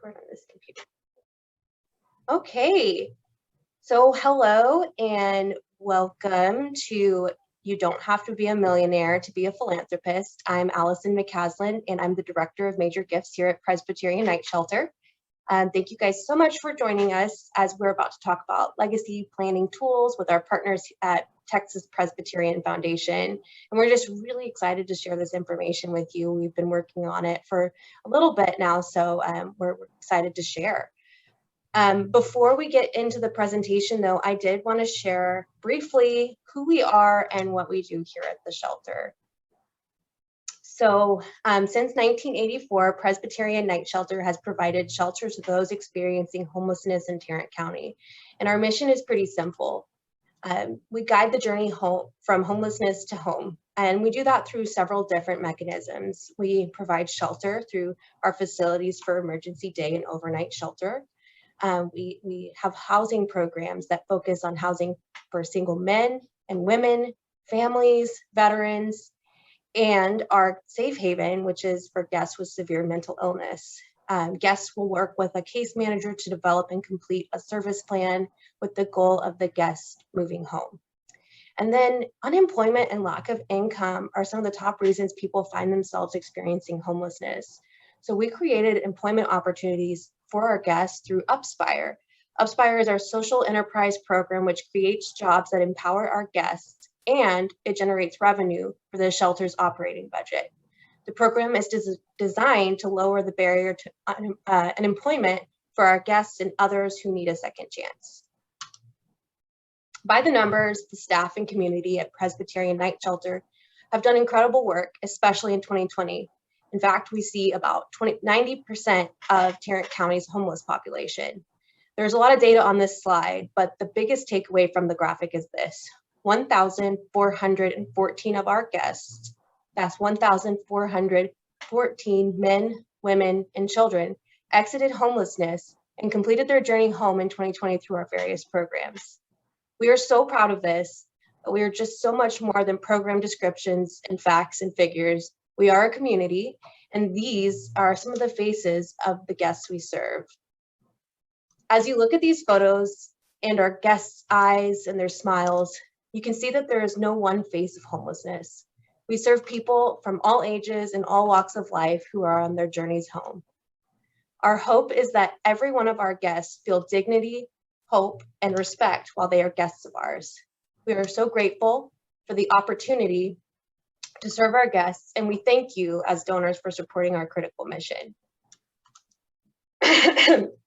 on this computer. Okay, so hello and welcome to You Don't Have to Be a Millionaire to Be a Philanthropist. I'm Allison McCaslin, and I'm the Director of Major Gifts here at Presbyterian Night Shelter. Thank you guys so much for joining us as we're about to talk about legacy planning tools with our partners at Texas Presbyterian Foundation. And we're just really excited to share this information with you. We've been working on it for a little bit now, so we're excited to share. Before we get into the presentation though, I did want to share briefly who we are and what we do here at the shelter. So since 1984, Presbyterian Night Shelter has provided shelter to those experiencing homelessness in Tarrant County. And our mission is pretty simple. We guide the journey home, from homelessness to home. And we do that through several different mechanisms. We provide shelter through our facilities for emergency day and overnight shelter. We have housing programs that focus on housing for single men and women, families, veterans, and our safe haven, which is for guests with severe mental illness. Guests will work with a case manager to develop and complete a service plan with the goal of the guest moving home. And then unemployment and lack of income are some of the top reasons people find themselves experiencing homelessness. So we created employment opportunities for our guests through Upspire. Upspire is our social enterprise program, which creates jobs that empower our guests, and it generates revenue for the shelter's operating budget. The program is designed to lower the barrier to unemployment for our guests and others who need a second chance. By the numbers, the staff and community at Presbyterian Night Shelter have done incredible work, especially in 2020. In fact, we see about 90% of Tarrant County's homeless population. There's a lot of data on this slide, but the biggest takeaway from the graphic is this: 1,414 of our guests, that's 1,414 men, women, and children, exited homelessness and completed their journey home in 2020 through our various programs. We are so proud of this. We are just so much more than program descriptions and facts and figures. We are a community, and these are some of the faces of the guests we serve. As you look at these photos and our guests' eyes and their smiles, you can see that there is no one face of homelessness. We serve people from all ages and all walks of life who are on their journeys home. Our hope is that every one of our guests feel dignity, hope, and respect while they are guests of ours. We are so grateful for the opportunity to serve our guests, and we thank you as donors for supporting our critical mission.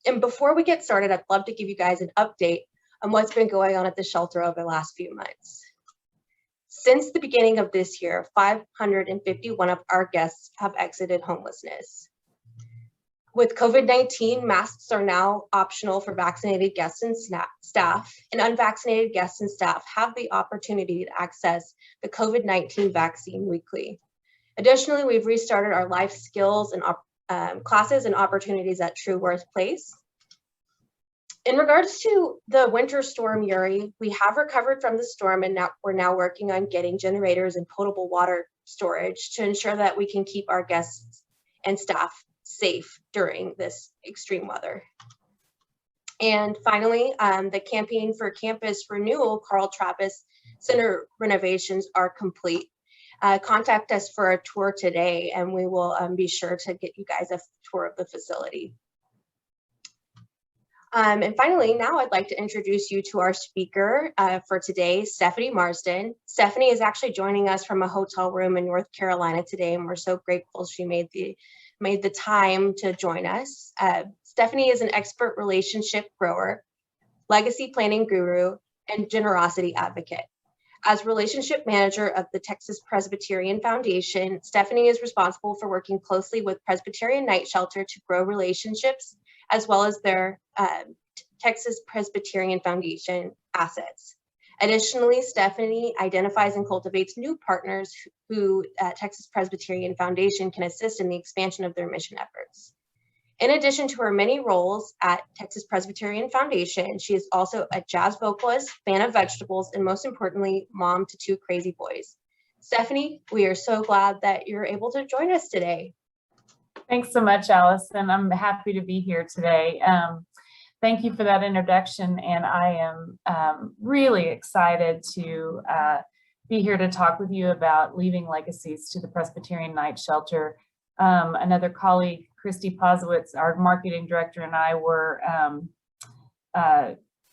And before we get started, I'd love to give you guys an update on what's been going on at the shelter over the last few months. Since the beginning of this year, 551 of our guests have exited homelessness. With COVID-19, masks are now optional for vaccinated guests and staff, and unvaccinated guests and staff have the opportunity to access the COVID-19 vaccine weekly. Additionally, we've restarted our life skills and classes and opportunities at True Worth Place. In regards to the winter storm Uri, we have recovered from the storm, and we're now working on getting generators and potable water storage to ensure that we can keep our guests and staff safe during this extreme weather. And finally, the campaign for campus renewal, Carl Trappist Center renovations are complete. Contact us for a tour today, and we will be sure to get you guys a tour of the facility. And finally, now I'd like to introduce you to our speaker for today, Stefanie Marsden. Stefanie is actually joining us from a hotel room in North Carolina today, and we're so grateful she made the time to join us. Stefanie is an expert relationship grower, legacy planning guru, and generosity advocate. As relationship manager of the Texas Presbyterian Foundation, Stefanie is responsible for working closely with Presbyterian Night Shelter to grow relationships, as well as their Texas Presbyterian Foundation assets. Additionally, Stefanie identifies and cultivates new partners who Texas Presbyterian Foundation can assist in the expansion of their mission efforts. In addition to her many roles at Texas Presbyterian Foundation, she is also a jazz vocalist, fan of vegetables, and most importantly, mom to 2 crazy boys. Stefanie, we are so glad that you're able to join us today. Thanks so much, Allison. I'm happy to be here today. Thank you for that introduction, and I am really excited to be here to talk with you about leaving legacies to the Presbyterian Night Shelter. Another colleague, Christy Posowitz, our marketing director, and I were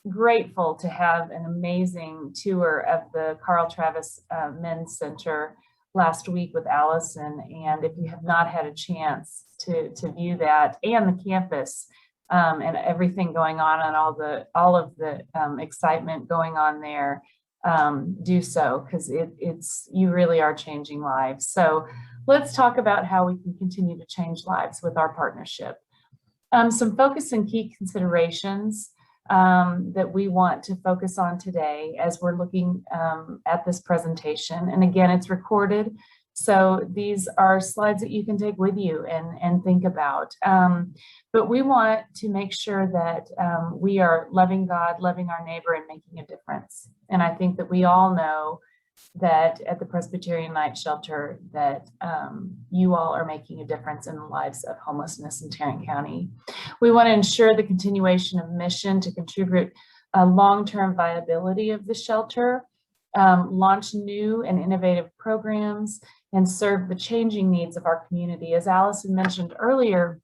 grateful to have an amazing tour of the Carl Travis Men's Center last week with Allison. And if you have not had a chance to view that and the campus and everything going on and all of the excitement going on there, do so, because you really are changing lives. So let's talk about how we can continue to change lives with our partnership. Some focus and key considerations that we want to focus on today as we're looking at this presentation. And again, it's recorded, so these are slides that you can take with you and think about. But we want to make sure that we are loving God, loving our neighbor, and making a difference. And I think that we all know that at the Presbyterian Night Shelter that you all are making a difference in the lives of homelessness in Tarrant County. We want to ensure the continuation of mission to contribute a long-term viability of the shelter, launch new and innovative programs, and serve the changing needs of our community. As Allison mentioned earlier,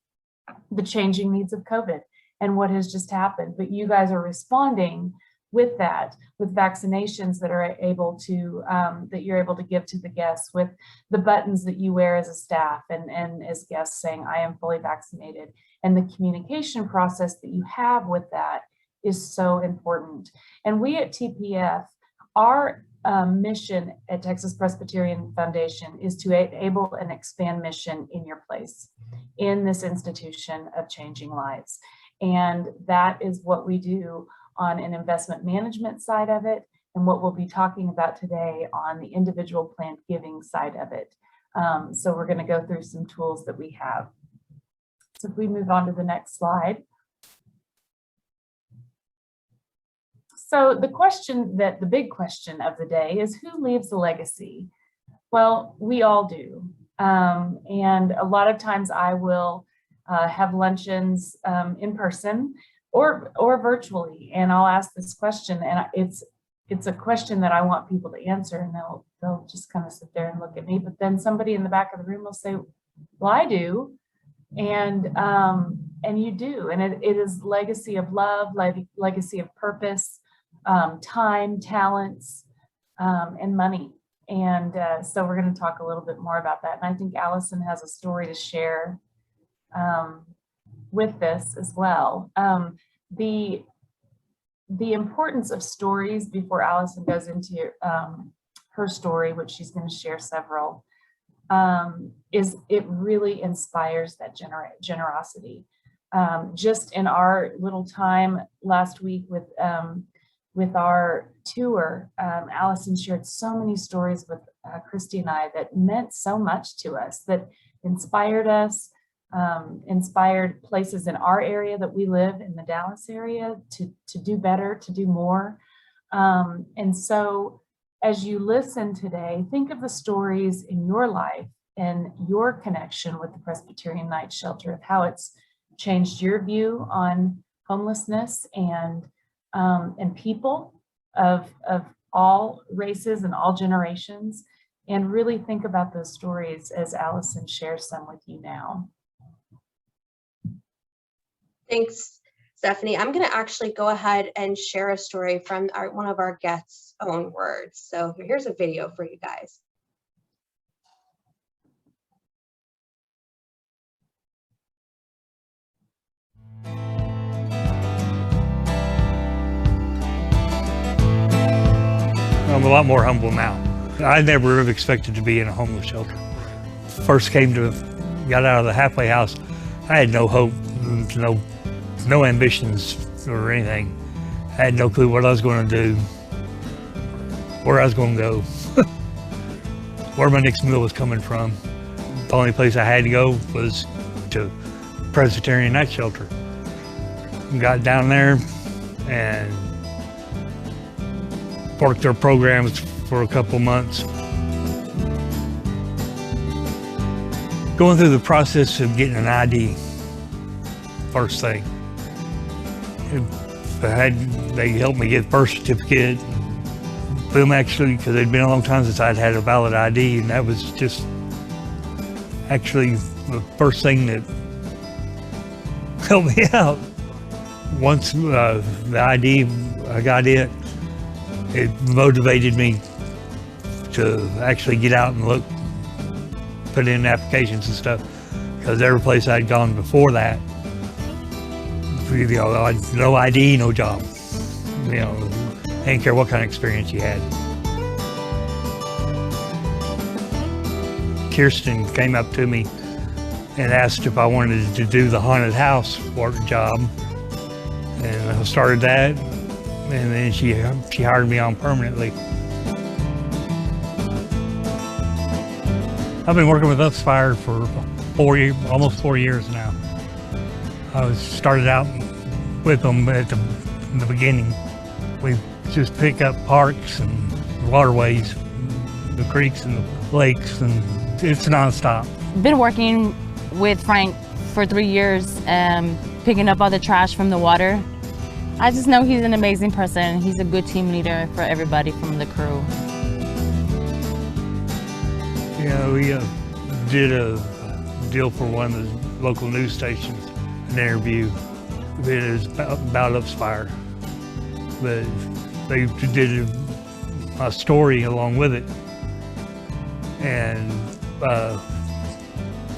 the changing needs of COVID and what has just happened, but you guys are responding with that, with vaccinations that are able to, that you're able to give to the guests, with the buttons that you wear as a staff and as guests saying, I am fully vaccinated. And the communication process that you have with that is so important. And we at TPF, our mission at Texas Presbyterian Foundation is to enable and expand mission in your place, in this institution of changing lives. And that is what we do on an investment management side of it, and what we'll be talking about today on the individual planned giving side of it. So we're going to go through some tools that we have. So if we move on to the next slide. So the big question of the day is, who leaves a legacy? Well, we all do. And a lot of times I will have luncheons in person or virtually, and I'll ask this question, and it's a question that I want people to answer, and they'll just kind of sit there and look at me. But then somebody in the back of the room will say, "Well, I do," and you do, and it is legacy of love, legacy of purpose, time, talents, and money. And so we're going to talk a little bit more about that. And I think Allison has a story to share with this as well. The importance of stories, before Allison goes into her story, which she's going to share several, is it really inspires that generosity. Just in our little time last week with our tour, Allison shared so many stories with Christy and I that meant so much to us, that inspired us, inspired places in our area that we live in, the Dallas area, to do better, to do more. And so as you listen today, think of the stories in your life and your connection with the Presbyterian Night Shelter, of how it's changed your view on homelessness and people of all races and all generations, and really think about those stories as Allison shares some with you now. Thanks, Stephanie. I'm going to actually go ahead and share a story from one of our guests' own words. So here's a video for you guys. I'm a lot more humble now. I never would have expected to be in a homeless shelter. First got out of the halfway house, I had no hope, no ambitions or anything. I had no clue what I was going to do, where I was going to go, where my next meal was coming from. The only place I had to go was to Presbyterian Night Shelter. Got down there and worked their programs for a couple months. Going through the process of getting an ID, first thing. They helped me get birth certificate, them actually, because it'd been a long time since I'd had a valid ID, and that was just actually the first thing that helped me out. Once the ID, I got it, it motivated me to actually get out and look, put in applications and stuff, because every place I'd gone before that, you know, no ID, no job. You know, I didn't care what kind of experience you had. Kirsten came up to me and asked if I wanted to do the haunted house work job, and I started that, and then she hired me on permanently. I've been working with Upspire for almost 4 years now. I started out with them in the beginning. We just pick up parks and waterways, the creeks and the lakes, and it's nonstop. Been working with Frank for 3 years, picking up all the trash from the water. I just know he's an amazing person. He's a good team leader for everybody from the crew. Yeah, we did a deal for one of the local news stations, an interview. It was about Upspire, but they did a story along with it, and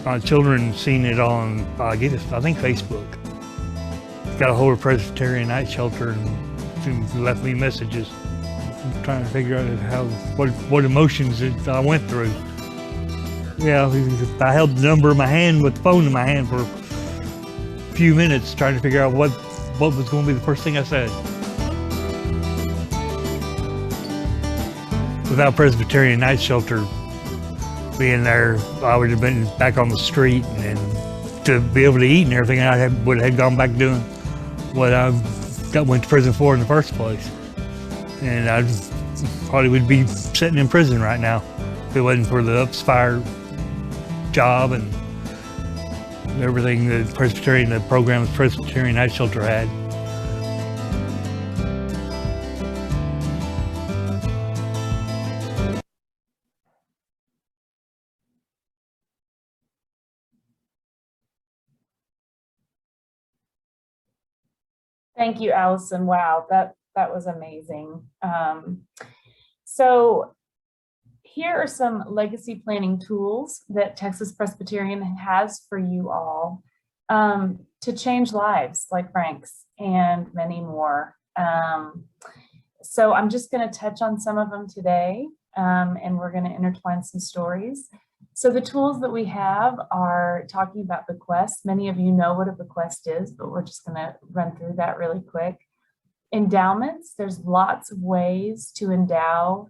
my children seen it on, I think Facebook. Got a hold of Presbyterian Night Shelter and left me messages. I'm trying to figure out what emotions I went through. Yeah, I held the number in my hand with the phone in my hand for a few minutes trying to figure out what was going to be the first thing I said. Without Presbyterian Night Shelter being there, I would have been back on the street, and to be able to eat and everything, I would have gone back doing what I went to prison for in the first place. And I probably would be sitting in prison right now if it wasn't for the Upspire job and everything the programs Presbyterian Night Shelter had. Thank you, Allison. Wow, that was amazing. So here are some legacy planning tools that Texas Presbyterian has for you all to change lives like Frank's and many more. So I'm just going to touch on some of them today, and we're going to intertwine some stories. So the tools that we have are talking about bequests. Many of you know what a bequest is, but we're just going to run through that really quick. Endowments, there's lots of ways to endow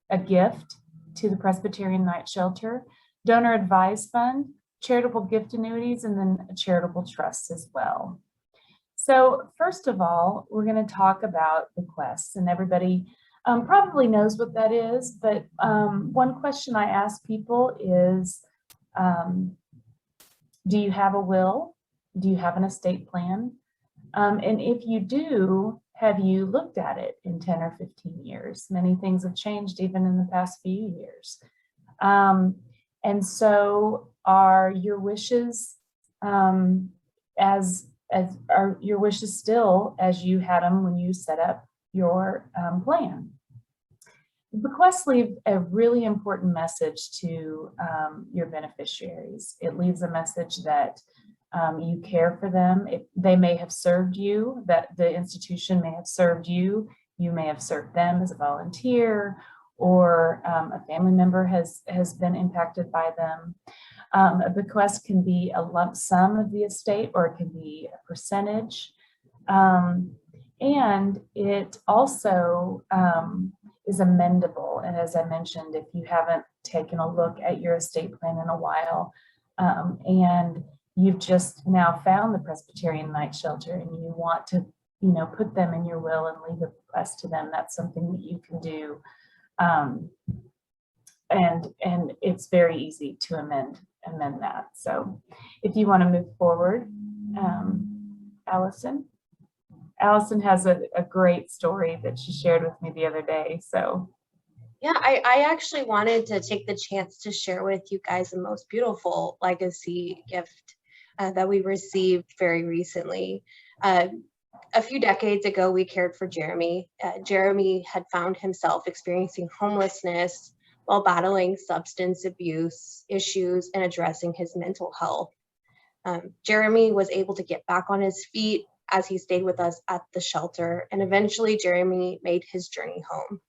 a gift to the Presbyterian Night Shelter. Donor Advised Fund, Charitable Gift Annuities, and then a charitable trust as well. So first of all, we're going to talk about bequests, and everybody probably knows what that is, but one question I ask people is, do you have a will? Do you have an estate plan? And if you do, have you looked at it in 10 or 15 years? Many things have changed even in the past few years. And so are your wishes are your wishes still as you had them when you set up your plan? Bequests leave a really important message to your beneficiaries. It leaves a message that you care for them. They may have served you, that the institution may have served you. You may have served them as a volunteer, or a family member has been impacted by them. A bequest can be a lump sum of the estate, or it can be a percentage. And it also is amendable. And as I mentioned, if you haven't taken a look at your estate plan in a while, and you've just now found the Presbyterian Night Shelter and you want to, put them in your will and leave a bequest to them, that's something that you can do. and it's very easy to amend that. So if you want to move forward, Allison has a great story that she shared with me the other day. So yeah, I actually wanted to take the chance to share with you guys the most beautiful legacy gift that we received very recently. A few decades ago, we cared for Jeremy. Jeremy had found himself experiencing homelessness while battling substance abuse issues and addressing his mental health. Jeremy was able to get back on his feet as he stayed with us at the shelter, and eventually Jeremy made his journey home.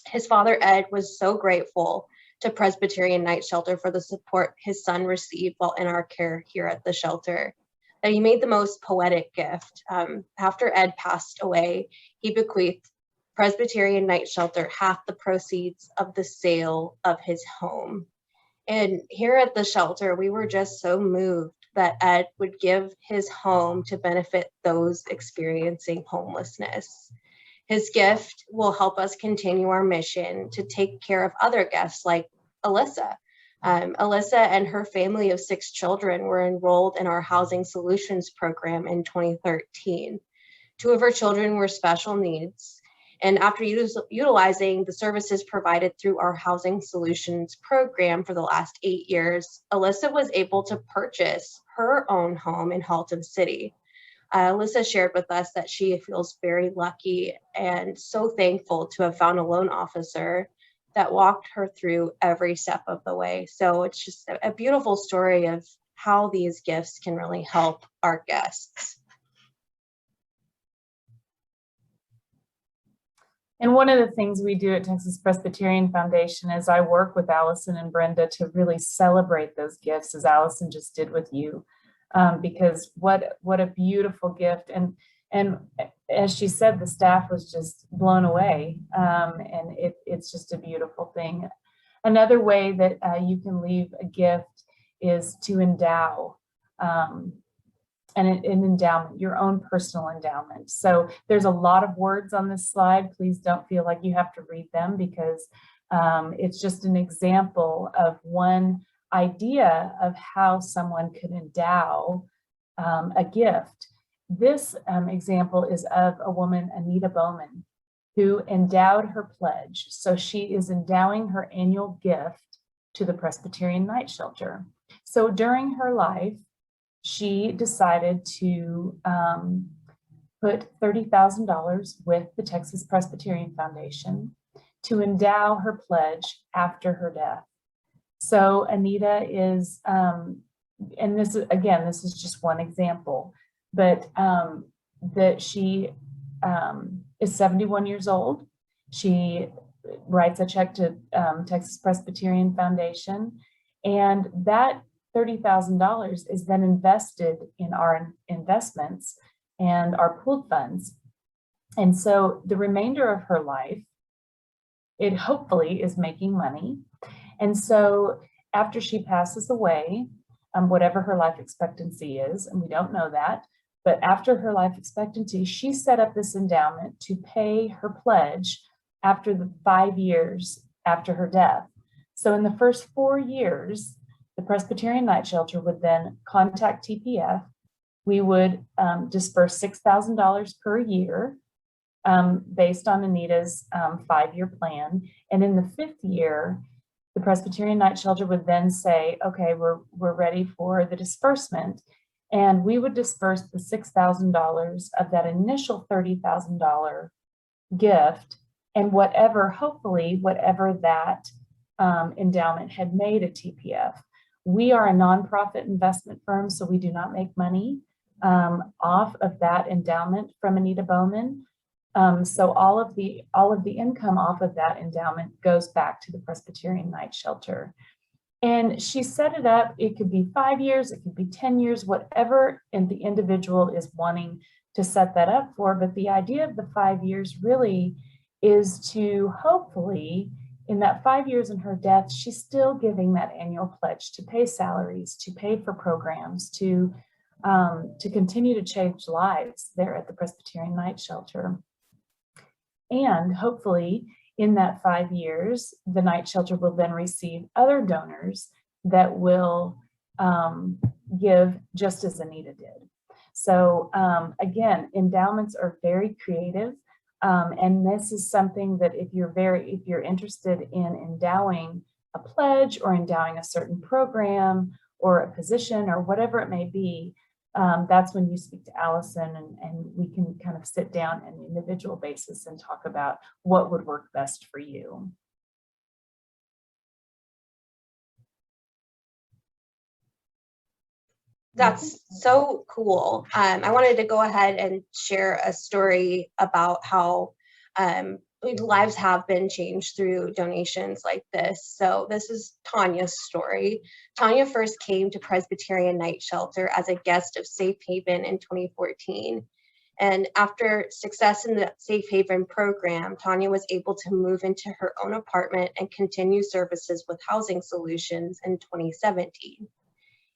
His father, Ed, was so grateful to Presbyterian Night Shelter for the support his son received while in our care here at the shelter, that he made the most poetic gift. After Ed passed away, he bequeathed Presbyterian Night Shelter half the proceeds of the sale of his home. And here at the shelter, we were just so moved that Ed would give his home to benefit those experiencing homelessness. His gift will help us continue our mission to take care of other guests like Alyssa. Alyssa and her family of 6 children were enrolled in our Housing Solutions program in 2013. 2 of her children were special needs. And after utilizing the services provided through our Housing Solutions program for the last 8 years, Alyssa was able to purchase her own home in Halton City. Alyssa shared with us that she feels very lucky and so thankful to have found a loan officer that walked her through every step of the way. So it's just a beautiful story of how these gifts can really help our guests. And one of the things we do at Texas Presbyterian Foundation is I work with Allison and Brenda to really celebrate those gifts, as Allison just did with you, because what a beautiful gift. And as she said, the staff was just blown away, and it's just a beautiful thing. Another way that you can leave a gift is to endow. An endowment, your own personal endowment. So there's a lot of words on this slide. Please don't feel like you have to read them, because it's just an example of one idea of how someone could endow a gift. This example is of a woman, Anita Bowman, who endowed her pledge. So she is endowing her annual gift to the Presbyterian Night Shelter. So during her life, she decided to put $30,000 with the Texas Presbyterian Foundation to endow her pledge after her death. So Anita is, and this is, again, this is just one example, but that she is 71 years old. She writes a check to Texas Presbyterian Foundation, and that $30,000 is then invested in our investments and our pooled funds. And so the remainder of her life, it hopefully is making money. And so after she passes away, whatever her life expectancy is, and we don't know that, but after her life expectancy, she set up this endowment to pay her pledge after the 5 years after her death. So in the first 4 years, the Presbyterian Night Shelter would then contact TPF. We would disperse $6,000 per year based on Anita's 5-year plan. And in the 5th year, the Presbyterian Night Shelter would then say, okay, we're ready for the disbursement. And we would disperse the $6,000 of that initial $30,000 gift, and hopefully whatever that endowment had made at TPF. We are a nonprofit investment firm, so we do not make money off of that endowment from Anita Bowman. So all of the income off of that endowment goes back to the Presbyterian Night Shelter. And she set it up. It could be 5 years, it could be 10 years, whatever and the individual is wanting to set that up for. But the idea of the 5 years really is to hopefully, in that 5 years in her death, she's still giving that annual pledge to pay salaries, to pay for programs, to continue to change lives there at the Presbyterian Night Shelter. And hopefully, In that 5 years, the night shelter will then receive other donors that will give just as Anita did. So again, endowments are very creative. And this is something that if you're interested in endowing a pledge or endowing a certain program or a position or whatever it may be, that's when you speak to Allison, and we can kind of sit down on an individual basis and talk about what would work best for you. That's so cool. I wanted to go ahead and share a story about how lives have been changed through donations like this. So this is Tanya's story. Tanya first came to Presbyterian Night Shelter as a guest of Safe Haven in 2014. And after success in the Safe Haven program, Tanya was able to move into her own apartment and continue services with Housing Solutions in 2017.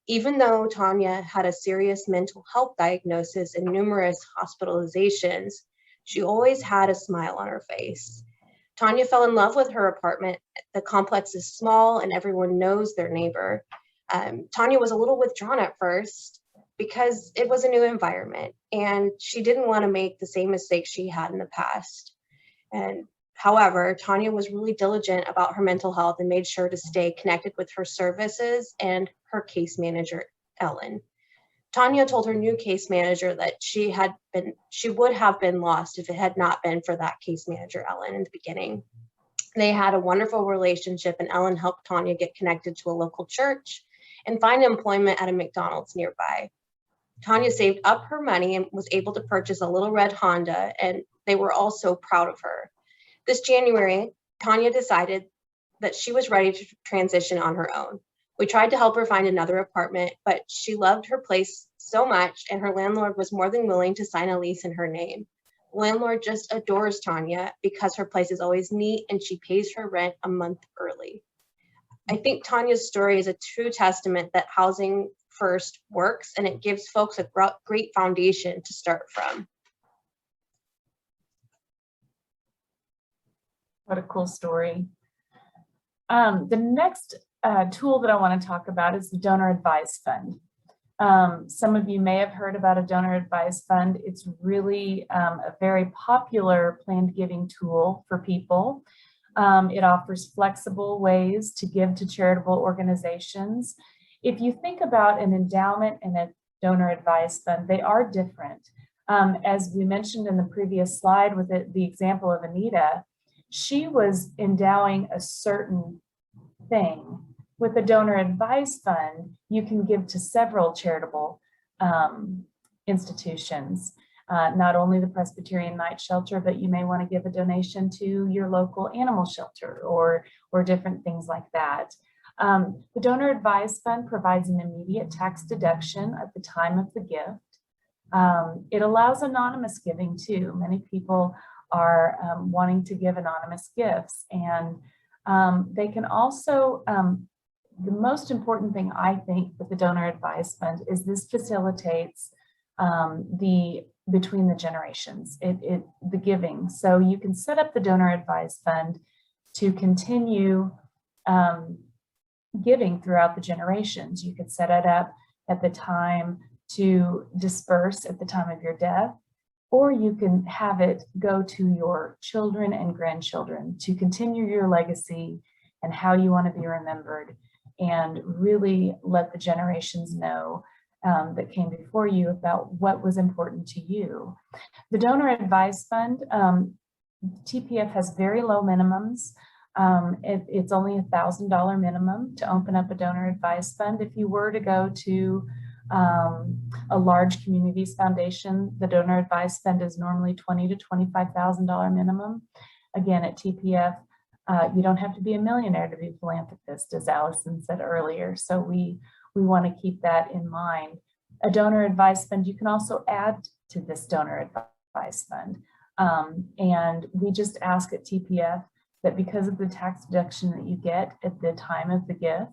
Even though Tanya had a serious mental health diagnosis and numerous hospitalizations, she always had a smile on her face. Tanya fell in love with her apartment. The complex is small and everyone knows their neighbor. Tanya was a little withdrawn at first because it was a new environment and she didn't want to make the same mistakes she had in the past. However, Tanya was really diligent about her mental health and made sure to stay connected with her services and her case manager, Ellen. Tanya told her new case manager that she would have been lost if it had not been for that case manager, Ellen, in the beginning. They had a wonderful relationship, and Ellen helped Tanya get connected to a local church and find employment at a McDonald's nearby. Tanya saved up her money and was able to purchase a little red Honda, and they were all so proud of her. This January, Tanya decided that she was ready to transition on her own. We tried to help her find another apartment, but she loved her place so much, and her landlord was more than willing to sign a lease in her name. The landlord just adores Tanya because her place is always neat and she pays her rent a month early. I think Tanya's story is a true testament that Housing First works, and it gives folks a great foundation to start from. What a cool story. The next tool that I want to talk about is the Donor Advised Fund. Some of you may have heard about a Donor Advised Fund. It's really a very popular planned giving tool for people. It offers flexible ways to give to charitable organizations. If you think about an endowment and a Donor Advised Fund, they are different. As we mentioned in the previous slide with the example of Anita, she was endowing a certain thing. With the Donor Advised Fund, you can give to several charitable institutions, not only the Presbyterian Night Shelter, but you may want to give a donation to your local animal shelter or different things like that. The Donor Advised Fund provides an immediate tax deduction at the time of the gift. It allows anonymous giving too. Many people are wanting to give anonymous gifts, and they can also, the most important thing I think with the Donor Advised Fund is this facilitates between the generations, the giving. So you can set up the Donor Advised Fund to continue giving throughout the generations. You could set it up at the time to disperse at the time of your death, or you can have it go to your children and grandchildren to continue your legacy and how you want to be remembered, and really let the generations know that came before you about what was important to you. The Donor Advised Fund, TPF has very low minimums. It's only $1,000 minimum to open up a Donor Advised Fund. If you were to go to a large communities foundation, the Donor Advised Fund is normally $20,000 to $25,000 minimum. Again, at TPF, you don't have to be a millionaire to be a philanthropist, as Allison said earlier. So we want to keep that in mind. A Donor Advised Fund, you can also add to this Donor Advised Fund. And we just ask at TPF that because of the tax deduction that you get at the time of the gift,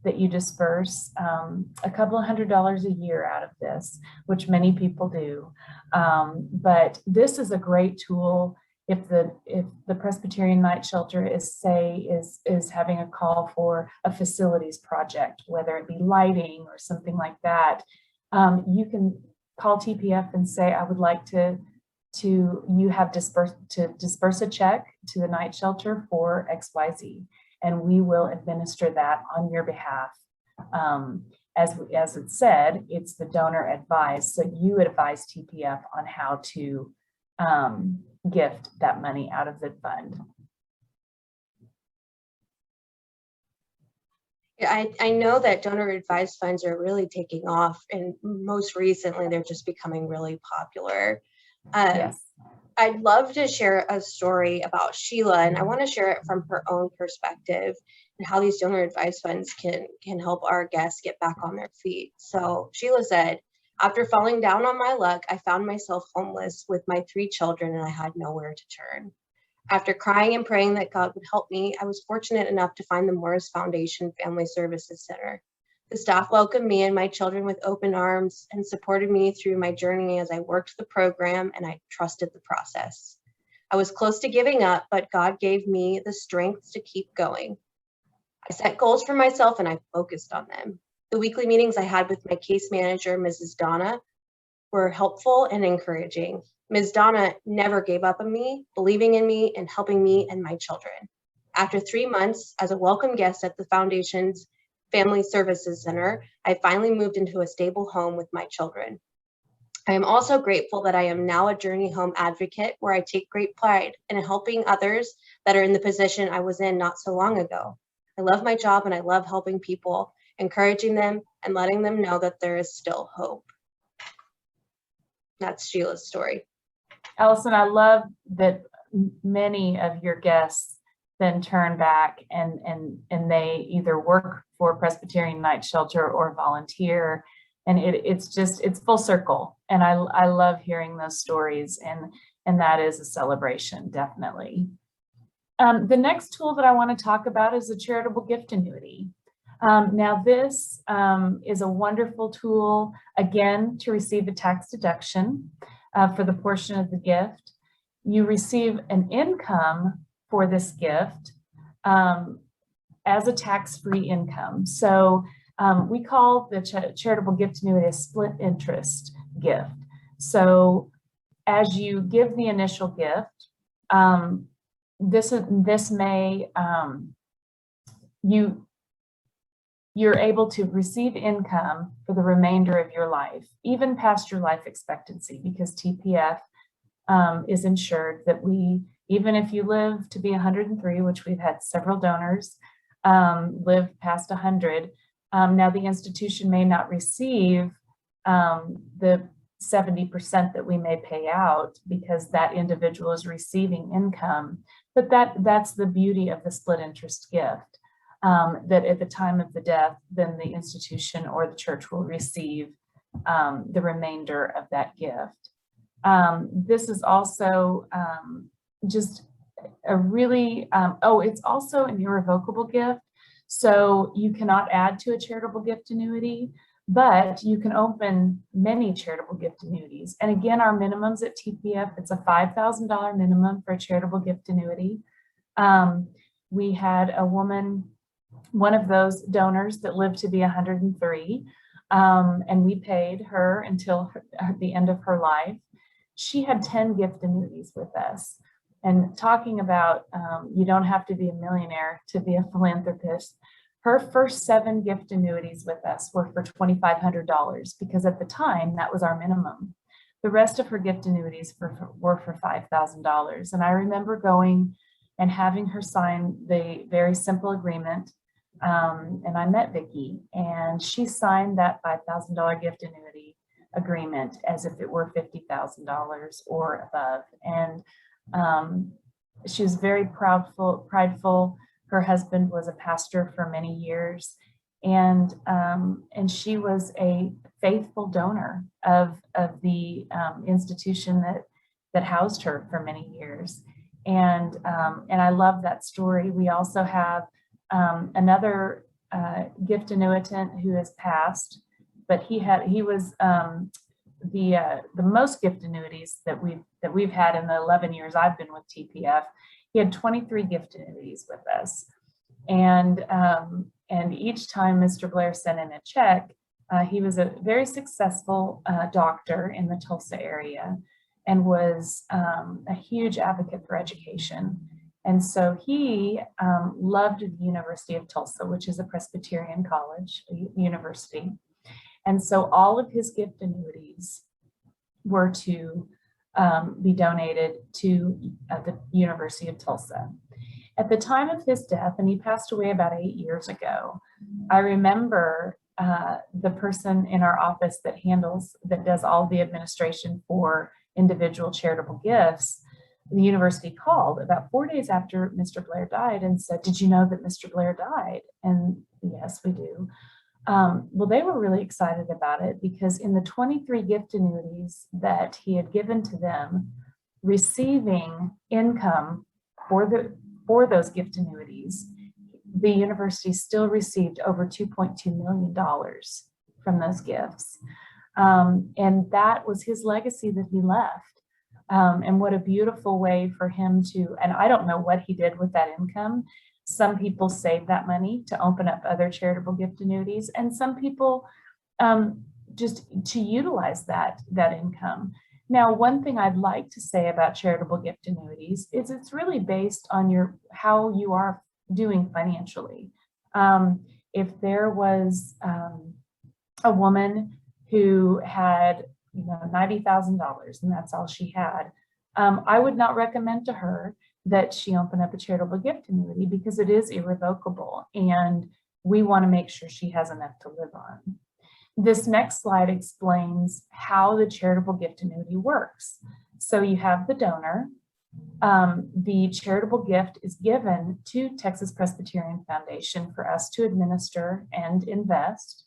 that you disperse a couple of $100s a year out of this, which many people do. But this is a great tool. if the Presbyterian Night Shelter is having a call for a facilities project, whether it be lighting or something like that, you can call TPF and say, I would like to disperse a check to the night shelter for XYZ, and we will administer that on your behalf. As it said, it's the donor advised, so you advise TPF on how to gift that money out of the fund. I know that donor advised funds are really taking off, and most recently they're just becoming really popular. Yes. I'd love to share a story about Sheila, and I want to share it from her own perspective and how these donor advised funds can help our guests get back on their feet. So Sheila said, after falling down on my luck, I found myself homeless with my 3 children, and I had nowhere to turn. After crying and praying that God would help me, I was fortunate enough to find the Morris Foundation Family Services Center. The staff welcomed me and my children with open arms and supported me through my journey as I worked the program, and I trusted the process. I was close to giving up, but God gave me the strength to keep going. I set goals for myself and I focused on them. The weekly meetings I had with my case manager, Mrs. Donna, were helpful and encouraging. Ms. Donna never gave up on me, believing in me and helping me and my children. After 3 months as a welcome guest at the Foundation's Family Services Center, I finally moved into a stable home with my children. I am also grateful that I am now a Journey Home advocate, where I take great pride in helping others that are in the position I was in not so long ago. I love my job and I love helping people, encouraging them and letting them know that there is still hope. That's Sheila's story. Allison, I love that many of your guests then turn back and they either work for Presbyterian Night Shelter or volunteer, and it's full circle. And I love hearing those stories, and that is a celebration, definitely. The next tool that I want to talk about is the Charitable Gift Annuity. Now this is a wonderful tool, again, to receive a tax deduction for the portion of the gift. You receive an income for this gift as a tax-free income. So we call the Charitable Gift Annuity a split interest gift. So as you give the initial gift, you're able to receive income for the remainder of your life, even past your life expectancy, because TPF is insured that even if you live to be 103, which we've had several donors live past 100, now the institution may not receive the 70% that we may pay out because that individual is receiving income, but that's the beauty of the split interest gift. That at the time of the death, then the institution or the church will receive the remainder of that gift. This is also just a really, it's also an irrevocable gift. So you cannot add to a charitable gift annuity, but you can open many charitable gift annuities. And again, our minimums at TPF, it's a $5,000 minimum for a charitable gift annuity. We had a woman, one of those donors that lived to be 103, and we paid her until the end of her life. She had 10 gift annuities with us. And talking about you don't have to be a millionaire to be a philanthropist, her first 7 gift annuities with us were for $2,500 because at the time that was our minimum. The rest of her gift annuities were for $5,000. And I remember going and having her sign the very simple agreement. And I met Vicki, and she signed that $5,000 gift annuity agreement as if it were $50,000 or above. And she was very prideful. Her husband was a pastor for many years, and she was a faithful donor of the institution that housed her for many years. And I love that story. We also have another gift annuitant who has passed, but he was the most gift annuities that we've had in the 11 years I've been with TPF. He had 23 gift annuities with us, and each time Mr. Blair sent in a check, he was a very successful doctor in the Tulsa area, and was a huge advocate for education. And so he loved the University of Tulsa, which is a Presbyterian college, university. And so all of his gift annuities were to be donated to the University of Tulsa. At the time of his death, and he passed away about 8 years ago, I remember the person in our office that does all the administration for individual charitable gifts. The university called about 4 days after Mr. Blair died and said, "Did you know that Mr. Blair died?" And yes, we do. Well, they were really excited about it, because in the 23 gift annuities that he had given to them, receiving income for those gift annuities, the university still received over $2.2 million from those gifts. And that was his legacy that he left. And what a beautiful way for him to, and I don't know what he did with that income. Some people save that money to open up other charitable gift annuities, and some people just to utilize that income. Now, one thing I'd like to say about charitable gift annuities is it's really based on how you are doing financially. If there was a woman who had $90,000 and that's all she had, I would not recommend to her that she open up a charitable gift annuity, because it is irrevocable and we want to make sure she has enough to live on. This next slide explains how the charitable gift annuity works. So you have the donor. The charitable gift is given to Texas Presbyterian Foundation for us to administer and invest.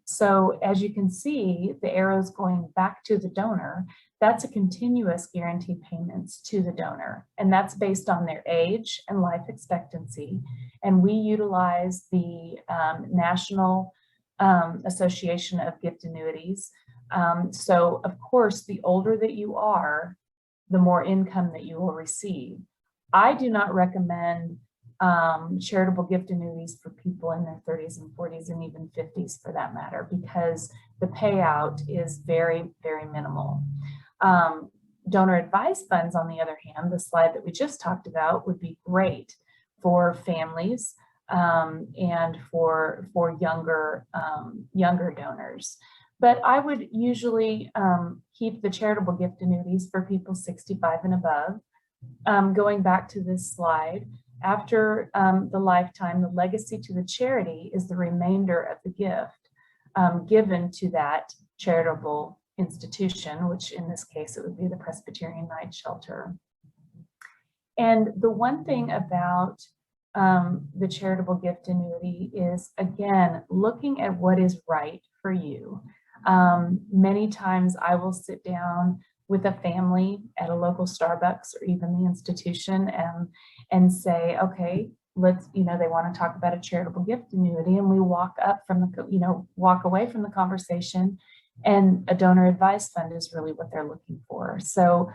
So as you can see, the arrows going back to the donor, that's a continuous guaranteed payments to the donor. And that's based on their age and life expectancy. And we utilize the National Association of Gift Annuities. So of course, the older that you are, the more income that you will receive. I do not recommend charitable gift annuities for people in their 30s and 40s and even 50s for that matter, because the payout is very, very minimal. Donor advised funds, on the other hand, the slide that we just talked about, would be great for families and for younger donors. But I would usually keep the charitable gift annuities for people 65 and above. Going back to this slide, after the lifetime, the legacy to the charity is the remainder of the gift given to that charitable institution, which in this case, it would be the Presbyterian Night Shelter. And the one thing about the charitable gift annuity is, again, looking at what is right for you. Many times I will sit down with a family at a local Starbucks or even the institution and say, okay, let's, they want to talk about a charitable gift annuity, and we walk away from the conversation, and a donor advised fund is really what they're looking for. So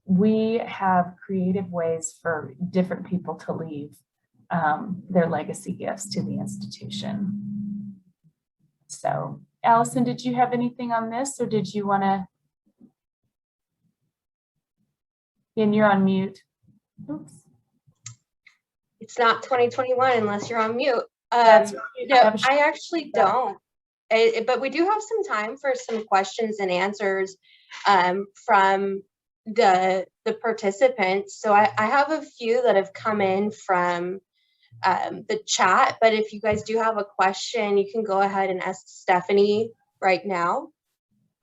we have creative ways for different people to leave their legacy gifts to the institution. So Allison, did you have anything on this, or did you want to? And you're on mute. Oops. It's not 2021 unless you're on mute. That's No, I actually don't. But we do have some time for some questions and answers from the participants. So I have a few that have come in from the chat, but if you guys do have a question, you can go ahead and ask Stefanie right now.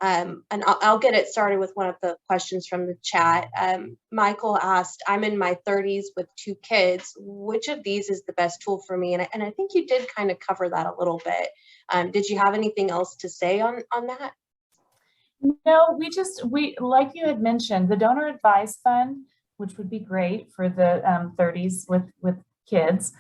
And I'll get it started with one of the questions from the chat. Michael asked, I'm in my 30s with 2 kids. Which of these is the best tool for me? And I think you did kind of cover that a little bit. Did you have anything else to say on that? No, we like you had mentioned, the donor advised fund, which would be great for the 30s with kids,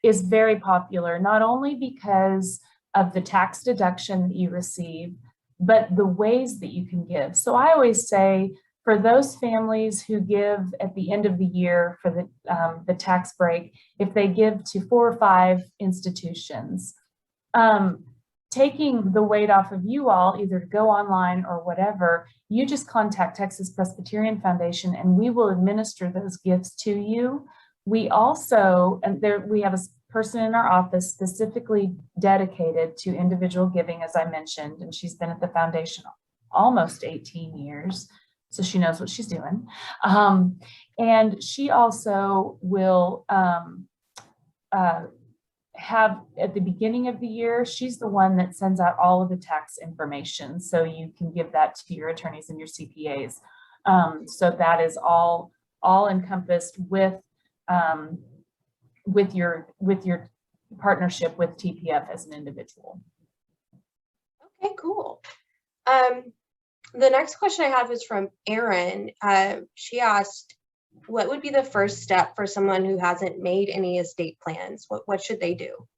is very popular, not only because of the tax deduction that you receive, but the ways that you can give. So I always say, for those families who give at the end of the year for the tax break, if they give to 4 or 5 institutions, taking the weight off of you all, either to go online or whatever, you just contact Texas Presbyterian Foundation and we will administer those gifts to you. We also, we have a person in our office specifically dedicated to individual giving, as I mentioned, and she's been at the foundation almost 18 years. So she knows what she's doing. And she also will have, at the beginning of the year, she's the one that sends out all of the tax information. So you can give that to your attorneys and your CPAs. So that is all encompassed with your partnership with TPF as an individual. Okay, cool. The next question I have is from Erin. She asked, what would be the first step for someone who hasn't made any estate plans? What should they do?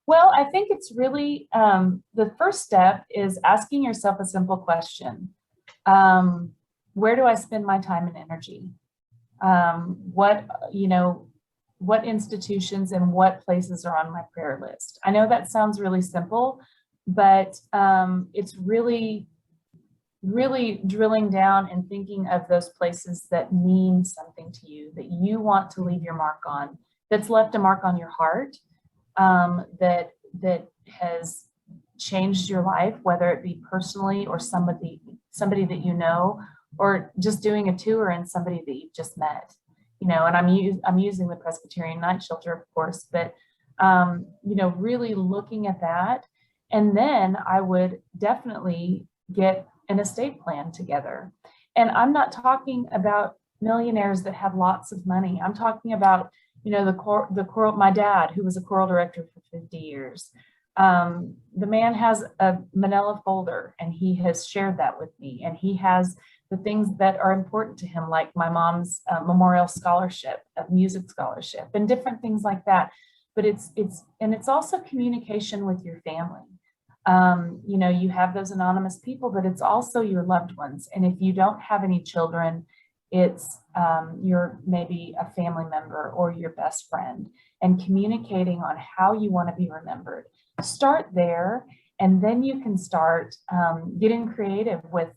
Well, I think it's really, the first step is asking yourself a simple question. Where do I spend my time and energy? What institutions and what places are on my prayer list? I know that sounds really simple, but it's really drilling down and thinking of those places that mean something to you, that you want to leave your mark on, that's left a mark on your heart, that has changed your life, whether it be personally or somebody that you know, or just doing a tour and somebody that you've just met. And I'm using the Presbyterian Night Shelter, of course, but really looking at that. And then I would definitely get an estate plan together. And I'm not talking about millionaires that have lots of money. I'm talking about, the choral, my dad, who was a choral director for 50 years. The man has a manila folder and he has shared that with me. And he has the things that are important to him, like my mom's memorial scholarship, a music scholarship, and different things like that. But it's also communication with your family. You have those anonymous people, but it's also your loved ones. And if you don't have any children, it's your maybe a family member or your best friend, and communicating on how you want to be remembered. Start there, and then you can start getting creative with,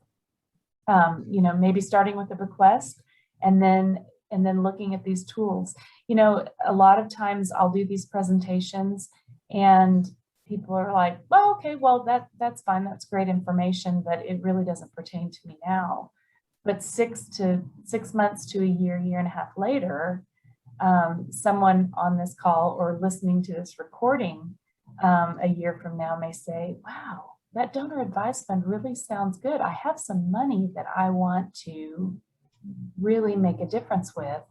maybe starting with a bequest, and then looking at these tools. A lot of times I'll do these presentations and people are like, well, okay, well, that's fine. That's great information, but it really doesn't pertain to me now. But 6 months to a year and a half later, someone on this call or listening to this recording a year from now may say, wow, that donor advised fund really sounds good. I have some money that I want to really make a difference with.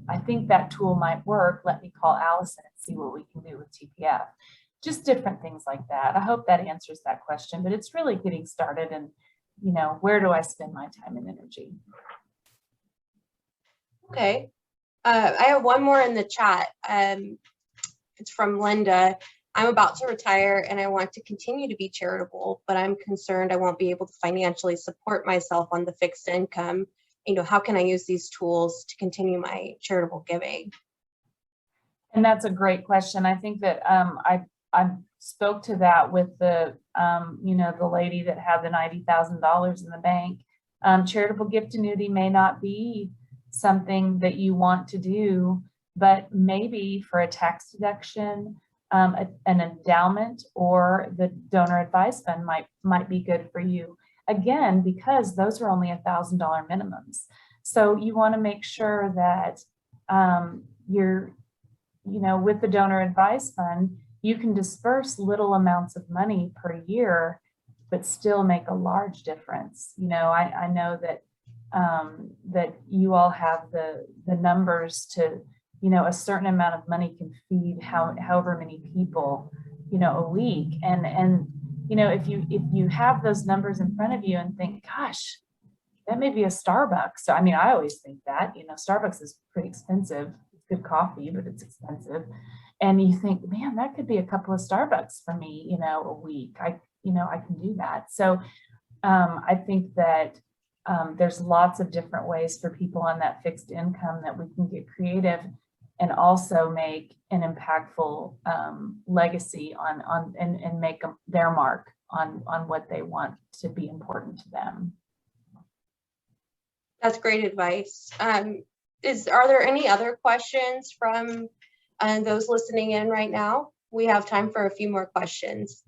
I think that tool might work. Let me call Allison and see what we can do with TPF. Just different things like that. I hope that answers that question, but it's really getting started and, where do I spend my time and energy? Okay. I have one more in the chat. It's from Linda. I'm about to retire and I want to continue to be charitable, but I'm concerned I won't be able to financially support myself on the fixed income. How can I use these tools to continue my charitable giving? And that's a great question. I think that I spoke to that with the lady that had the $90,000 in the bank. Charitable gift annuity may not be something that you want to do, but maybe for a tax deduction, an endowment or the donor advised fund might be good for you. Again, because those are only $1,000 minimums. So you want to make sure that you're, with the donor advised fund, you can disperse little amounts of money per year, but still make a large difference. I know that that you all have the numbers to, a certain amount of money can feed however many people, a week. And if you have those numbers in front of you and think, gosh, that may be a Starbucks. So, I always think that, Starbucks is pretty expensive. It's good coffee, but it's expensive. And you think, man, that could be a couple of Starbucks for me, a week. I can do that. So I think that there's lots of different ways for people on that fixed income that we can get creative and also make an impactful legacy and make their mark on what they want to be important to them. That's great advice. Are there any other questions from those listening in right now? We have time for a few more questions.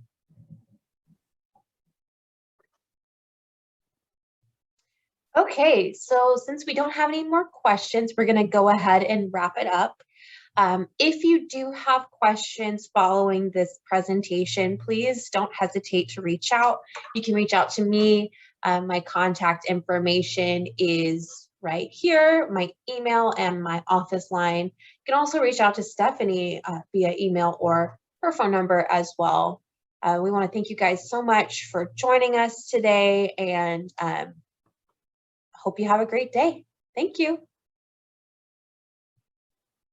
Okay, so since we don't have any more questions, we're going to go ahead and wrap it up. If you do have questions following this presentation, please don't hesitate to reach out. You can reach out to me. My contact information is right here, my email and my office line. You can also reach out to Stefanie via email or her phone number as well. We want to thank you guys so much for joining us today, and hope you have a great day. Thank you.